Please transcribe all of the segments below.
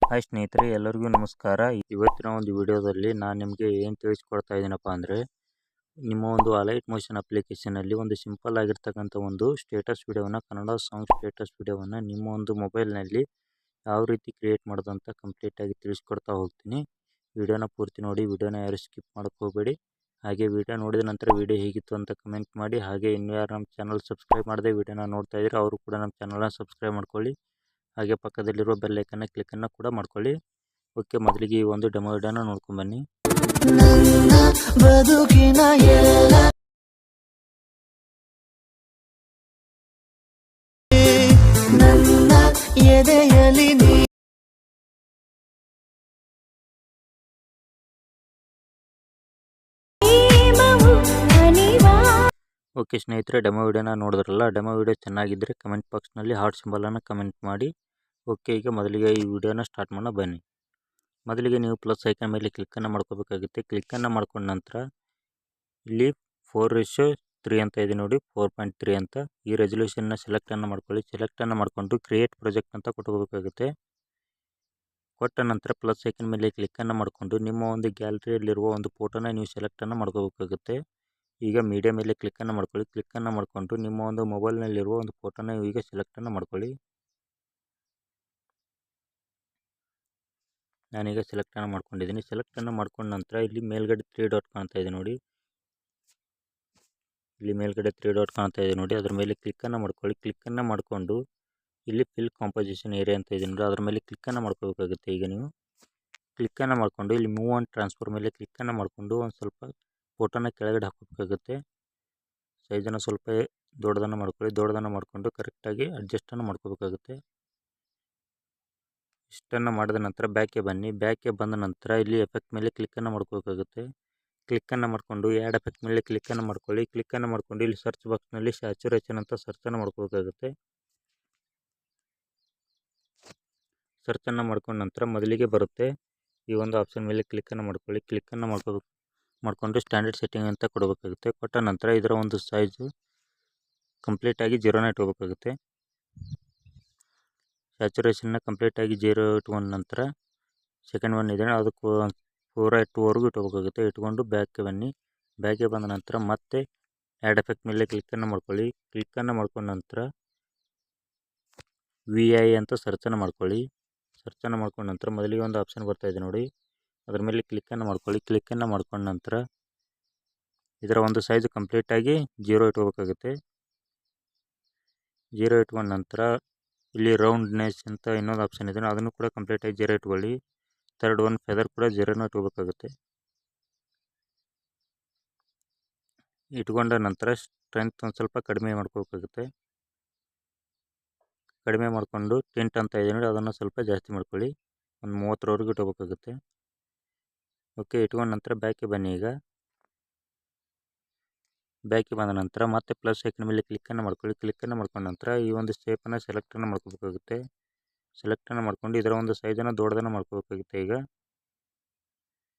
Hi ಸ್ನೇಹಿತರೆ, ಎಲ್ಲರಿಗೂ ನಮಸ್ಕಾರ. ಇವತ್ತಿನ ಒಂದು ವಿಡಿಯೋದಲ್ಲಿ ನಾನು ನಿಮಗೆ ಏನು ತಿಳಿಸ್ಕೊಡ್ತಾ ಇದ್ದೀನಪ್ಪ ಅಂದರೆ, ನಿಮ್ಮ ಒಂದು ಅಲೈಟ್ ಮೋಷನ್ ಅಪ್ಲಿಕೇಶನಲ್ಲಿ ಒಂದು ಸಿಂಪಲ್ ಆಗಿರ್ತಕ್ಕಂಥ ಒಂದು ಸ್ಟೇಟಸ್ ವಿಡಿಯೋವನ್ನು, ಕನ್ನಡ ಸಾಂಗ್ ಸ್ಟೇಟಸ್ ವಿಡಿಯೋವನ್ನು ನಿಮ್ಮ ಒಂದು ಮೊಬೈಲ್ನಲ್ಲಿ ಯಾವ ರೀತಿ ಕ್ರಿಯೇಟ್ ಮಾಡೋದಂತ ಕಂಪ್ಲೀಟಾಗಿ ತಿಳಿಸ್ಕೊಡ್ತಾ ಹೋಗ್ತೀನಿ. ವಿಡಿಯೋನ ಪೂರ್ತಿ ನೋಡಿ, ವಿಡಿಯೋನ ಯಾರು ಸ್ಕಿಪ್ ಮಾಡೋಕ್ಕೆ ಹೋಗಬೇಡಿ. ಹಾಗೆ ವಿಡಿಯೋ ನೋಡಿದ ನಂತರ ವಿಡಿಯೋ ಹೇಗಿತ್ತು ಅಂತ ಕಮೆಂಟ್ ಮಾಡಿ. ಹಾಗೆ ಇನ್ನೂ ಯಾರು ನಮ್ಮ ಚಾನಲ್ ಸಬ್ಸ್ಕ್ರೈಬ್ ಮಾಡದೆ ವಿಡಿಯೋನ ನೋಡ್ತಾ ಇದ್ದೀರಾ ಅವರು ಕೂಡ ನಮ್ಮ ಚಾನಲ್ನ ಸಬ್ಸ್ಕ್ರೈಬ್ ಮಾಡ್ಕೊಳ್ಳಿ. ಹಾಗೆ ಪಕ್ಕದಲ್ಲಿರುವ ಬೆಲ್ ಐಕನ್ನ ಕ್ಲಿಕ್ಕನ್ನು ಕೂಡ ಮಾಡ್ಕೊಳ್ಳಿ. ಓಕೆ, ಮೊದಲಿಗೆ ಈ ಒಂದು ಡೆಮೋ ವಿಡಿಯೋನ ನೋಡ್ಕೊಂಡು ಬನ್ನಿ. ಓಕೆ ಸ್ನೇಹಿತರೆ, ಡೆಮೋ ವಿಡಿಯೋನ ನೋಡಿದ್ರಲ್ಲ. ಡೆಮೋ ವಿಡಿಯೋ ಚೆನ್ನಾಗಿದ್ದರೆ ಕಮೆಂಟ್ ಬಾಕ್ಸ್ನಲ್ಲಿ ಹಾರ್ಟ್ ಸಿಂಬಲನ್ನು ಕಮೆಂಟ್ ಮಾಡಿ. ಓಕೆ, ಈಗ ಮೊದಲಿಗೆ ಈ ವಿಡಿಯೋನ ಸ್ಟಾರ್ಟ್ ಮಾಡೋಣ ಬನ್ನಿ. ಮೊದಲಿಗೆ ನೀವು ಪ್ಲಸ್ ಐಕನ್ ಮೇಲೆ ಕ್ಲಿಕ್ಕನ್ನು ಮಾಡ್ಕೋಬೇಕಾಗುತ್ತೆ. ಕ್ಲಿಕ್ಕನ್ನು ಮಾಡ್ಕೊಂಡ ನಂತರ ಇಲ್ಲಿ 4:3 ಅಂತ ಇದೆ ನೋಡಿ, 4.3 ಅಂತ. ಈ ರೆಸಲ್ಯೂಷನ್ನ ಸೆಲೆಕ್ಟನ್ನು ಮಾಡ್ಕೊಳ್ಳಿ. ಸೆಲೆಕ್ಟನ್ನು ಮಾಡಿಕೊಂಡು ಕ್ರಿಯೇಟ್ ಪ್ರಾಜೆಕ್ಟ್ ಅಂತ ಕೊಟ್ಕೋಬೇಕಾಗುತ್ತೆ. ಕೊಟ್ಟ ನಂತರ ಪ್ಲಸ್ ಐಕನ್ ಮೇಲೆ ಕ್ಲಿಕ್ಕನ್ನು ಮಾಡಿಕೊಂಡು ನಿಮ್ಮ ಒಂದು ಗ್ಯಾಲರಿಯಲ್ಲಿರುವ ಒಂದು ಫೋಟೋನ ನೀವು ಸೆಲೆಕ್ಟನ್ನು ಮಾಡ್ಕೋಬೇಕಾಗುತ್ತೆ. ಈಗ ಮೀಡಿಯಾ ಮೇಲೆ ಕ್ಲಿಕ್ಕನ್ನು ಮಾಡ್ಕೊಳ್ಳಿ. ಕ್ಲಿಕ್ಕನ್ನು ಮಾಡಿಕೊಂಡು ನಿಮ್ಮ ಒಂದು ಮೊಬೈಲ್ನಲ್ಲಿರುವ ಒಂದು ಫೋಟೋನ ಈಗ ಸೆಲೆಕ್ಟನ್ನು ಮಾಡ್ಕೊಳ್ಳಿ. ನಾನೀಗ ಸೆಲೆಕ್ಟನ್ನು ಮಾಡ್ಕೊಂಡಿದ್ದೀನಿ. ಸೆಲೆಕ್ಟನ್ನು ಮಾಡ್ಕೊಂಡ ನಂತರ ಇಲ್ಲಿ ಮೇಲ್ಗಡೆ 3 ಡಾಟ್ ಕಾಣ್ತಾ ಇದೆ ನೋಡಿ, ಇಲ್ಲಿ ಮೇಲ್ಗಡೆ 3 ಡಾಟ್ ಕಾಣ್ತಾ ಇದೆ ನೋಡಿ, ಅದ್ರ ಮೇಲೆ ಕ್ಲಿಕ್ಕನ್ನು ಮಾಡ್ಕೊಳ್ಳಿ. ಕ್ಲಿಕ್ಕನ್ನು ಮಾಡಿಕೊಂಡು ಇಲ್ಲಿ ಫಿಲ್ ಕಾಂಪೋಸಿಷನ್ ಏರಿಯಾ ಅಂತ ಇದೆ ನೋಡಿ, ಅದ್ರ ಮೇಲೆ ಕ್ಲಿಕ್ಕನ್ನು ಮಾಡ್ಕೋಬೇಕಾಗುತ್ತೆ. ಈಗ ನೀವು ಕ್ಲಿಕ್ಕನ್ನು ಮಾಡಿಕೊಂಡು ಇಲ್ಲಿ ಮೂವ್ ಆ್ಯಂಡ್ ಟ್ರಾನ್ಸ್ಫರ್ ಮೇಲೆ ಕ್ಲಿಕ್ಕನ್ನು ಮಾಡಿಕೊಂಡು ಒಂದು ಸ್ವಲ್ಪ ಫೋಟೋನ ಕೆಳಗಡೆ ಹಾಕೋಬೇಕಾಗುತ್ತೆ. ಸೈಜನ್ನು ಸ್ವಲ್ಪ ದೊಡ್ಡದನ್ನು ಮಾಡ್ಕೊಳ್ಳಿ. ದೊಡ್ಡದನ್ನು ಮಾಡಿಕೊಂಡು ಕರೆಕ್ಟಾಗಿ ಅಡ್ಜಸ್ಟನ್ನು ಮಾಡ್ಕೋಬೇಕಾಗುತ್ತೆ. ಇಷ್ಟನ್ನು ಮಾಡಿದ ನಂತರ ಬ್ಯಾಕ್ಗೆ ಬನ್ನಿ. ಬ್ಯಾಕ್ಗೆ ಬಂದ ನಂತರ ಇಲ್ಲಿ ಎಫೆಕ್ಟ್ ಮೇಲೆ ಕ್ಲಿಕ್ಕನ್ನು ಮಾಡ್ಕೋಬೇಕಾಗುತ್ತೆ. ಕ್ಲಿಕ್ಕನ್ನು ಮಾಡಿಕೊಂಡು ಆ್ಯಡ್ ಎಫೆಕ್ಟ್ ಮೇಲೆ ಕ್ಲಿಕ್ಕನ್ನು ಮಾಡ್ಕೊಳ್ಳಿ. ಕ್ಲಿಕ್ಕನ್ನು ಮಾಡಿಕೊಂಡು ಇಲ್ಲಿ ಸರ್ಚ್ ಬಾಕ್ಸ್ನಲ್ಲಿ ಸ್ಯಾಚುರೇಷನ್ ಅಂತ ಸರ್ಚನ್ನು ಮಾಡ್ಕೋಬೇಕಾಗುತ್ತೆ. ಸರ್ಚನ್ನು ಮಾಡ್ಕೊಂಡ ನಂತರ ಮೊದಲಿಗೆ ಬರುತ್ತೆ ಈ ಒಂದು ಆಪ್ಷನ್ ಮೇಲೆ ಕ್ಲಿಕ್ಕನ್ನು ಮಾಡ್ಕೊಳ್ಳಿ. ಕ್ಲಿಕ್ಕನ್ನು ಮಾಡಿಕೊಂಡು ಸ್ಟ್ಯಾಂಡರ್ಡ್ ಸೆಟ್ಟಿಂಗ್ ಅಂತ ಕೊಡಬೇಕಾಗುತ್ತೆ. ಕೊಟ್ಟ ನಂತರ ಇದರ ಒಂದು ಸೈಜು ಕಂಪ್ಲೀಟಾಗಿ 0ನ ಇಟ್ಕೋಬೇಕಾಗುತ್ತೆ. ಸ್ಯಾಚುರೇಷನ್ನ ಕಂಪ್ಲೀಟಾಗಿ 0 ಇಟ್ಕೊಂಡ ನಂತರ ಸೆಕೆಂಡ್ ಒನ್ ಇದೆ ಅದಕ್ಕೆ 4:2ವರೆಗೂ ಇಟ್ಕೋಬೇಕಾಗುತ್ತೆ. ಇಟ್ಕೊಂಡು ಬ್ಯಾಕ್ಗೆ ಬನ್ನಿ. ಬ್ಯಾಕ್ಗೆ ಬಂದ ನಂತರ ಮತ್ತೆ ಆ್ಯಡ್ ಎಫೆಕ್ಟ್ ಮೇಲೆ ಕ್ಲಿಕ್ಕನ್ನು ಮಾಡ್ಕೊಳ್ಳಿ. ಕ್ಲಿಕ್ಕನ್ನು ಮಾಡ್ಕೊಂಡ ನಂತರ VI ಅಂತ ಸರ್ಚನ್ನು ಮಾಡ್ಕೊಳ್ಳಿ. ಸರ್ಚನ್ನು ಮಾಡ್ಕೊಂಡ ನಂತರ ಮೊದಲಿಗೆ ಒಂದು ಆಪ್ಷನ್ ಬರ್ತಾ ಇದೆ ನೋಡಿ, ಅದ್ರ ಮೇಲೆ ಕ್ಲಿಕ್ಕನ್ನು ಮಾಡ್ಕೊಳ್ಳಿ. ಕ್ಲಿಕ್ಕನ್ನು ಮಾಡ್ಕೊಂಡ ನಂತರ ಇದರ ಒಂದು ಸೈಜ್ ಕಂಪ್ಲೀಟಾಗಿ 0 ಇಟ್ಕೋಬೇಕಾಗುತ್ತೆ. 0 ಇಟ್ಕೊಂಡ ನಂತರ ಇಲ್ಲಿ ರೌಂಡ್ನೆಸ್ ಅಂತ ಇನ್ನೊಂದು ಆಪ್ಷನ್ ಇದೆ, ಅದನ್ನು ಕೂಡ ಕಂಪ್ಲೀಟಾಗಿ 0 ಇಟ್ಕೊಳ್ಳಿ. ಥರ್ಡ್ ಒನ್ ಫೆದರ್ ಕೂಡ 0ನ ಇಟ್ಕೋಬೇಕಾಗುತ್ತೆ. ಇಟ್ಕೊಂಡ ನಂತರ ಸ್ಟ್ರೆಂತ್ ಒಂದು ಸ್ವಲ್ಪ ಕಡಿಮೆ ಮಾಡ್ಕೋಬೇಕಾಗುತ್ತೆ. ಕಡಿಮೆ ಮಾಡಿಕೊಂಡು ಟಿಂಟ್ ಅಂತ ಇದೆ ನೋಡಿ, ಅದನ್ನು ಸ್ವಲ್ಪ ಜಾಸ್ತಿ ಮಾಡ್ಕೊಳ್ಳಿ. ಒಂದು 30ರವರೆಗೂ ಇಟ್ಕೋಬೇಕಾಗುತ್ತೆ. ಓಕೆ, ಇಟ್ಕೊಂಡ ನಂತರ ಬ್ಯಾಕ್ಗೆ ಬನ್ನಿ. ಈಗ ಬ್ಯಾಕ್ಗೆ ಬಂದ ನಂತರ ಮತ್ತೆ ಪ್ಲಸ್ ಐಕನ್ ಮೇಲೆ ಕ್ಲಿಕ್ಕನ್ನು ಮಾಡ್ಕೊಳ್ಳಿ. ಕ್ಲಿಕ್ಕನ್ನು ಮಾಡ್ಕೊಂಡ ನಂತರ ಈ ಒಂದು ಶೇಪನ್ನು ಸೆಲೆಕ್ಟನ್ನು ಮಾಡ್ಕೋಬೇಕಾಗುತ್ತೆ. ಸೆಲೆಕ್ಟನ್ನು ಮಾಡಿಕೊಂಡು ಇದರ ಒಂದು ಸೈಜನ್ನು ದೊಡ್ಡದನ್ನು ಮಾಡ್ಕೋಬೇಕಾಗುತ್ತೆ. ಈಗ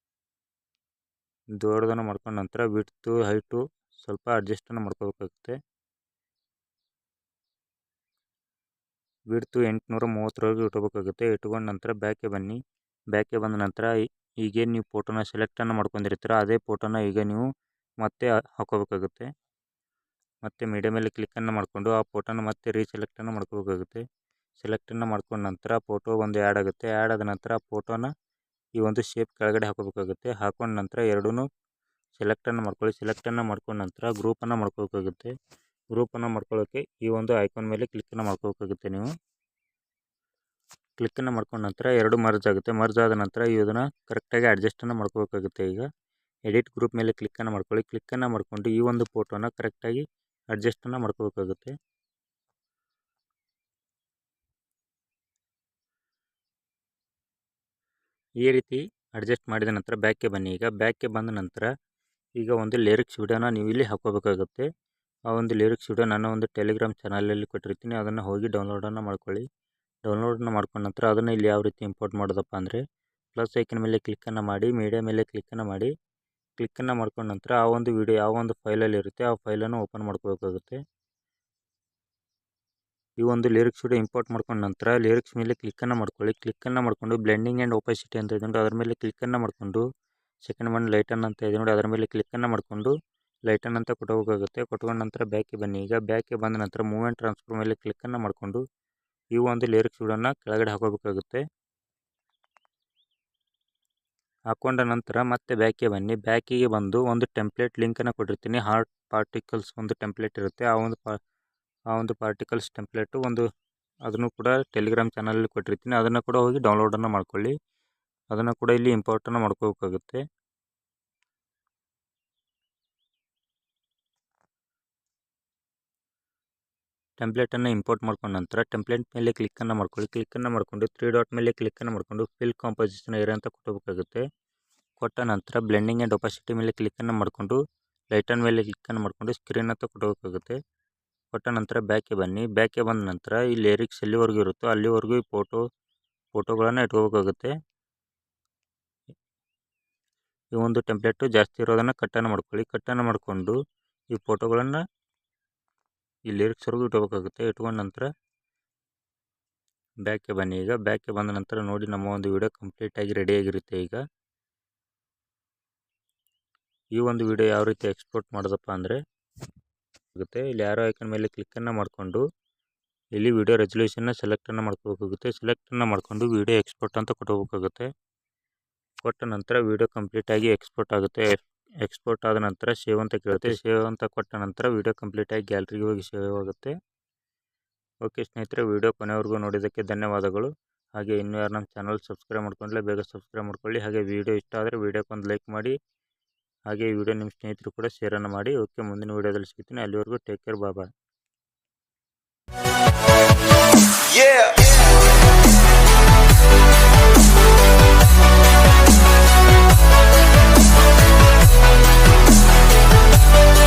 ದೊಡ್ಡದನ್ನು ಮಾಡ್ಕೊಂಡ ನಂತರ ವಿಡ್ತು ಹೈಟು ಸ್ವಲ್ಪ ಅಡ್ಜಸ್ಟನ್ನು ಮಾಡ್ಕೋಬೇಕಾಗುತ್ತೆ. ವಿಡ್ತು 830ರವರೆಗೂ ಇಟ್ಕೋಬೇಕಾಗುತ್ತೆ. ಇಟ್ಕೊಂಡ ನಂತರ ಬ್ಯಾಕ್ಗೆ ಬನ್ನಿ. ಬ್ಯಾಕ್ಗೆ ಬಂದ ನಂತರ ಈಗೇನು ನೀವು ಫೋಟೋನ ಸೆಲೆಕ್ಟನ್ನು ಮಾಡ್ಕೊಂಡಿರ್ತೀರ ಅದೇ ಫೋಟೋನ ಈಗ ನೀವು ಮತ್ತೆ ಹಾಕೋಬೇಕಾಗುತ್ತೆ. ಮತ್ತು ಮೀಡಿಯಾ ಮೇಲೆ ಕ್ಲಿಕ್ಕನ್ನು ಮಾಡಿಕೊಂಡು ಆ ಫೋಟೋನ ಮತ್ತೆ ರೀಸೆಲೆಕ್ಟನ್ನು ಮಾಡ್ಕೋಬೇಕಾಗುತ್ತೆ. ಸೆಲೆಕ್ಟನ್ನು ಮಾಡ್ಕೊಂಡ ನಂತರ ಫೋಟೋ ಒಂದು ಆ್ಯಡ್ ಆಗುತ್ತೆ. ಆ್ಯಡ್ ಆದ ನಂತರ ಆ ಫೋಟೋನ ಈ ಒಂದು ಶೇಪ್ ಕೆಳಗಡೆ ಹಾಕೋಬೇಕಾಗುತ್ತೆ. ಹಾಕೊಂಡ ನಂತರ ಎರಡೂ ಸೆಲೆಕ್ಟನ್ನು ಮಾಡ್ಕೊಳ್ಳಿ. ಸೆಲೆಕ್ಟನ್ನು ಮಾಡ್ಕೊಂಡ ನಂತರ ಗ್ರೂಪನ್ನು ಮಾಡ್ಕೋಬೇಕಾಗುತ್ತೆ. ಗ್ರೂಪನ್ನು ಮಾಡ್ಕೊಳ್ಳೋಕ್ಕೆ ಈ ಒಂದು ಐಕಾನ್ ಮೇಲೆ ಕ್ಲಿಕ್ಕನ್ನು ಮಾಡ್ಕೋಬೇಕಾಗುತ್ತೆ. ನೀವು ಕ್ಲಿಕ್ಕನ್ನು ಮಾಡ್ಕೊಂಡ ನಂತರ ಎರಡು ಮರ್ಜ್ ಆಗುತ್ತೆ. ಮರ್ಜ್ ಆದ ನಂತರ ಇದನ್ನು ಕರೆಕ್ಟಾಗಿ ಅಡ್ಜಸ್ಟನ್ನು ಮಾಡ್ಕೋಬೇಕಾಗುತ್ತೆ. ಈಗ ಎಡಿಟ್ ಗ್ರೂಪ್ ಮೇಲೆ ಕ್ಲಿಕ್ಕನ್ನು ಮಾಡ್ಕೊಳ್ಳಿ. ಕ್ಲಿಕ್ಕನ್ನು ಮಾಡಿಕೊಂಡು ಈ ಒಂದು ಫೋಟೋನ ಕರೆಕ್ಟಾಗಿ ಅಡ್ಜಸ್ಟನ್ನು ಮಾಡ್ಕೋಬೇಕಾಗುತ್ತೆ. ಈ ರೀತಿ ಅಡ್ಜಸ್ಟ್ ಮಾಡಿದ ನಂತರ ಬ್ಯಾಕ್ಗೆ ಬನ್ನಿ. ಈಗ ಬ್ಯಾಕ್ಗೆ ಬಂದ ನಂತರ ಈಗ ಒಂದು ಲಿರಿಕ್ಸ್ ವಿಡಿಯೋನ ನೀವು ಇಲ್ಲಿ ಹಾಕೋಬೇಕಾಗುತ್ತೆ. ಆ ಒಂದು ಲಿರಿಕ್ಸ್ ವಿಡಿಯೋ ನನ್ನ ಒಂದು ಟೆಲಿಗ್ರಾಮ್ ಚಾನಲಲ್ಲಿ ಕೊಟ್ಟಿರ್ತೀನಿ, ಅದನ್ನು ಹೋಗಿ ಡೌನ್ಲೋಡನ್ನು ಮಾಡ್ಕೊಳ್ಳಿ. ಡೌನ್ಲೋಡನ್ನು ಮಾಡ್ಕೊಂಡ ನಂತರ ಅದನ್ನು ಇಲ್ಲಿ ಯಾವ ರೀತಿ ಇಂಪೋರ್ಟ್ ಮಾಡೋದಪ್ಪ ಅಂದರೆ, ಪ್ಲಸ್ ಐಕನ್ ಮೇಲೆ ಕ್ಲಿಕ್ಕನ್ನು ಮಾಡಿ, ಮೀಡಿಯಾ ಮೇಲೆ ಕ್ಲಿಕ್ಕನ್ನು ಮಾಡಿ. ಕ್ಲಿಕ್ಕನ್ನು ಮಾಡ್ಕೊಂಡ ನಂತರ ಆ ಒಂದು ವಿಡಿಯೋ ಯಾವ ಒಂದು ಫೈಲಲ್ಲಿ ಇರುತ್ತೆ ಆ ಫೈಲನ್ನು ಓಪನ್ ಮಾಡ್ಕೋಬೇಕಾಗುತ್ತೆ. ಈ ಒಂದು ಲಿರಿಕ್ಸ್ ವಿಡಿಯೋ ಇಂಪೋರ್ಟ್ ಮಾಡ್ಕೊಂಡ ನಂತರ ಲಿರಿಕ್ಸ್ ಮೇಲೆ ಕ್ಲಿಕ್ಕನ್ನು ಮಾಡ್ಕೊಳ್ಳಿ. ಕ್ಲಿಕ್ಕನ್ನು ಮಾಡಿಕೊಂಡು ಬ್ಲೆಂಡಿಂಗ್ ಆ್ಯಂಡ್ ಒಪಾಸಿಟಿ ಅಂತ ಇದೆ ನೋಡಿ, ಅದರ ಮೇಲೆ ಕ್ಲಿಕ್ಕನ್ನು ಮಾಡಿಕೊಂಡು ಸೆಕೆಂಡ್ ಒನ್ ಲೈಟನ್ ಅಂತ ಇದೆ ನೋಡಿ, ಅದರ ಮೇಲೆ ಕ್ಲಿಕ್ಕನ್ನು ಮಾಡಿಕೊಂಡು ಲೈಟನ್ ಅಂತ ಕೊಟ್ಟಬೇಕಾಗುತ್ತೆ. ಕೊಟ್ಕೊಂಡ ನಂತರ ಬ್ಯಾಕಿಗೆ ಬನ್ನಿ. ಈಗ ಬ್ಯಾಕಿಗೆ ಬಂದ ನಂತರ ಮೂವ್ಮೆಂಟ್ ಟ್ರಾನ್ಸ್ಫರ್ ಮೇಲೆ ಕ್ಲಿಕ್ಕನ್ನು ಮಾಡಿಕೊಂಡು ಈ ಒಂದು ಲಿರಿಕ್ಸ್ ವಿಡಿಯೋನ ಕೆಳಗಡೆ ಹಾಕೋಬೇಕಾಗುತ್ತೆ. ಹಾಕೊಂಡ ನಂತರ ಮತ್ತೆ ಬ್ಯಾಕಿಗೆ ಬನ್ನಿ. ಬ್ಯಾಕಿಗೆ ಬಂದು ಒಂದು ಟೆಂಪ್ಲೇಟ್ ಲಿಂಕನ್ನು ಕೊಟ್ಟಿರ್ತೀನಿ. ಹಾರ್ಟ್ ಪಾರ್ಟಿಕಲ್ಸ್ ಒಂದು ಟೆಂಪ್ಲೇಟ್ ಇರುತ್ತೆ. ಆ ಒಂದು ಪಾರ್ಟಿಕಲ್ಸ್ ಟೆಂಪ್ಲೇಟು ಅದನ್ನು ಕೂಡ ಟೆಲಿಗ್ರಾಮ್ ಚಾನಲಲ್ಲಿ ಕೊಟ್ಟಿರ್ತೀನಿ. ಅದನ್ನು ಕೂಡ ಹೋಗಿ ಡೌನ್ಲೋಡನ್ನು ಮಾಡ್ಕೊಳ್ಳಿ. ಅದನ್ನು ಕೂಡ ಇಲ್ಲಿ ಇಂಪೋರ್ಟನ್ನು ಮಾಡ್ಕೋಬೇಕಾಗುತ್ತೆ. ಟೆಂಪ್ಲೇಟನ್ನು ಇಂಪೋರ್ಟ್ ಮಾಡ್ಕೊಂಡ ನಂತರ ಟೆಂಪ್ಲೇಟ್ ಮೇಲೆ ಕ್ಲಿಕ್ಕನ್ನು ಮಾಡ್ಕೊಳ್ಳಿ. ಕ್ಲಿಕ್ಕನ್ನು ಮಾಡಿಕೊಂಡು 3 ಡಾಟ್ ಮೇಲೆ ಕ್ಲಿಕ್ಕನ್ನು ಮಾಡಿಕೊಂಡು ಫಿಲ್ ಕಾಂಪೋಸಿಷನ್ ಏರಿಯಾ ಅಂತ ಕೊಟ್ಟಬೇಕಾಗುತ್ತೆ. ಕೊಟ್ಟ ನಂತರ ಬ್ಲೆಂಡಿಂಗ್ ಆ್ಯಂಡ್ ಒಪಾಸಿಟಿ ಮೇಲೆ ಕ್ಲಿಕ್ಕನ್ನು ಮಾಡಿಕೊಂಡು ಲೈಟನ್ ಮೇಲೆ ಕ್ಲಿಕ್ಕನ್ನು ಮಾಡಿಕೊಂಡು ಸ್ಕ್ರೀನ್ ಅಂತ ಕೊಟ್ಟಬೇಕಾಗುತ್ತೆ. ಕೊಟ್ಟ ನಂತರ ಬ್ಯಾಕಿಗೆ ಬನ್ನಿ. ಬ್ಯಾಕಿಗೆ ಬಂದ ನಂತರ ಈ ಲಿರಿಕ್ಸ್ ಎಲ್ಲಿವರೆಗೂ ಇರುತ್ತೋ ಅಲ್ಲಿವರೆಗೂ ಈ ಫೋಟೋಗಳನ್ನು ಇಟ್ಕೋಬೇಕಾಗುತ್ತೆ. ಈ ಒಂದು ಟೆಂಪ್ಲೇಟು ಜಾಸ್ತಿ ಇರೋದನ್ನು ಕಟ್ಟನ್ನು ಮಾಡ್ಕೊಳ್ಳಿ. ಕಟ್ಟನ್ನು ಮಾಡಿಕೊಂಡು ಈ ಫೋಟೋಗಳನ್ನು ಈ ಲಿರಿಕ್ಸ್ವರೆಗೂ ಇಟ್ಕೋಬೇಕಾಗುತ್ತೆ. ಇಟ್ಕೊಂಡ ನಂತರ ಬ್ಯಾಕಿಗೆ ಬನ್ನಿ. ಈಗ ಬ್ಯಾಕಿಗೆ ಬಂದ ನಂತರ ನೋಡಿ ನಮ್ಮ ಒಂದು ವಿಡಿಯೋ ಕಂಪ್ಲೀಟಾಗಿ ರೆಡಿಯಾಗಿರುತ್ತೆ. ಈಗ ಈ ಒಂದು ವಿಡಿಯೋ ಯಾವ ರೀತಿ ಎಕ್ಸ್ಪೋರ್ಟ್ ಮಾಡೋದಪ್ಪ ಅಂದರೆ ಆಗುತ್ತೆ. ಇಲ್ಲಿ ಯಾರೋ ಐಕನ್ ಮೇಲೆ ಕ್ಲಿಕ್ಕನ್ನು ಮಾಡಿಕೊಂಡು ಇಲ್ಲಿ ವಿಡಿಯೋ ರೆಸಲ್ಯೂಷನ್ನ ಸೆಲೆಕ್ಟನ್ನು ಮಾಡ್ಕೋಬೇಕಾಗುತ್ತೆ. ಸೆಲೆಕ್ಟನ್ನು ಮಾಡಿಕೊಂಡು ವಿಡಿಯೋ ಎಕ್ಸ್ಪೋರ್ಟ್ ಅಂತ ಕೊಟ್ಟಬೇಕಾಗುತ್ತೆ. ಕೊಟ್ಟ ನಂತರ ವಿಡಿಯೋ ಕಂಪ್ಲೀಟಾಗಿ ಎಕ್ಸ್ಪೋರ್ಟ್ ಆಗುತ್ತೆ. ಎಕ್ಸ್ಪೋರ್ಟ್ ಆದ ನಂತರ ಸೇವ್ ಅಂತ ಕೇಳುತ್ತೆ. ಸೇವ್ ಅಂತ ಕೊಟ್ಟ ನಂತರ ವಿಡಿಯೋ ಕಂಪ್ಲೀಟಾಗಿ ಗ್ಯಾಲರಿಗೆ ಹೋಗಿ ಸೇವ್ ಆಗುತ್ತೆ. ಓಕೆ ಸ್ನೇಹಿತರೆ, ವಿಡಿಯೋ ಕೊನೆವರೆಗೂ ನೋಡಿದ್ದಕ್ಕೆ ಧನ್ಯವಾದಗಳು. ಹಾಗೆ ಇನ್ನೂ ಯಾರು ನಮ್ಮ ಚಾನಲ್ ಸಬ್ಸ್ಕ್ರೈಬ್ ಮಾಡ್ಕೊಂಡ್ರೆ ಬೇಗ ಸಬ್ಸ್ಕ್ರೈಬ್ ಮಾಡ್ಕೊಳ್ಳಿ. ಹಾಗೆ ವಿಡಿಯೋ ಇಷ್ಟ ಆದರೆ ವಿಡಿಯೋಕ್ಕೊಂದು ಲೈಕ್ ಮಾಡಿ. ಹಾಗೆ ಈ ವಿಡಿಯೋ ನಿಮ್ಮ ಸ್ನೇಹಿತರು ಕೂಡ ಶೇರನ್ನು ಮಾಡಿ. ಓಕೆ, ಮುಂದಿನ ವಿಡಿಯೋದಲ್ಲಿ ಸಿಗ್ತೀನಿ. ಅಲ್ಲಿವರೆಗೂ ಟೇಕ್ ಕೇರ್, ಬಾಯ್.